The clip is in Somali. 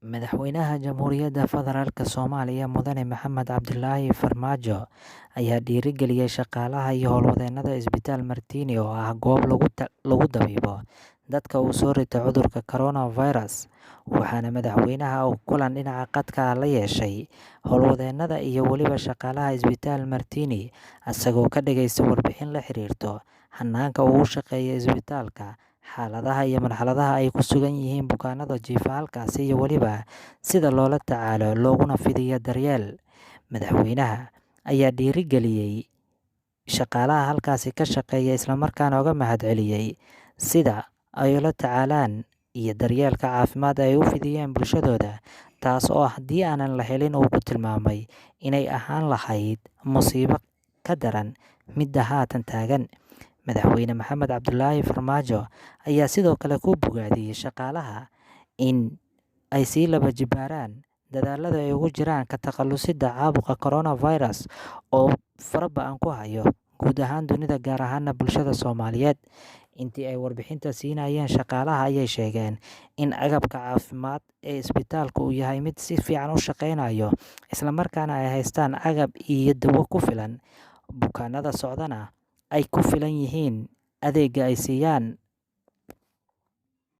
Madaxweynaha Jamhuuriyadda Federaalka Soomaaliya Mudane Maxamed Cabdilaahi Farmaajo ayaa dhiirigeliyay shaqaalaha iyo howlwadeennada Isbitaal Martini oo ah goob lagu dabiibo dadka uu soo ritay cudurka coronavirus, waxaana madaxweynaha uu kulan dhinaca khadka ah la yeeshay howlwadeennada iyo weliba shaqaalaha Isbitaal Martini, isagoo ka dhageystay warbixin la xiriirta hanaanka uu u shaqeeyo isbitaalka, xaaladaha iyo marxaladaha ay ku sugan yihiin bukaanada jiifa halkaasi, iyo weliba sida loola tacaalo looguna fidiyo daryeel. Madaxweynaha ayaa dhiirigeliyay shaqaalaha halkaasi ka shaqeeya isla markaana uga mahadceliyay sida ay ula tacaalaan iyo daryeelka caafimaad ee ay u fidiyeen bulshadooda, taas oo haddii aanan la helin uu ku tilmaamay inay ahaan lahayd musiibo ka daran midda haatan taagan. Madaxweyne Maxamed Cabdilaahi Farmaajo ayaa sidoo kale ku bogaadiyay shaqaalaha in ay sii laba jibaaraan dadaallada ay ugu jiraan ka takhalusidda caabuqa coronavirus oo fara ba'an ku haya guud ahaan dunida, gaar ahaana bulshada Soomaaliyeed. Intii ay warbixinta siinayeen shaqaalaha ayay sheegeen in agabka caafimaad ee isbitaalka uu yahay mid si fiican u shaqeynayo, isla markaana ay haystaan agab iyo dawo ku filan, bukaanada socdana ay ku filan yihiin adeegga ay siiyaan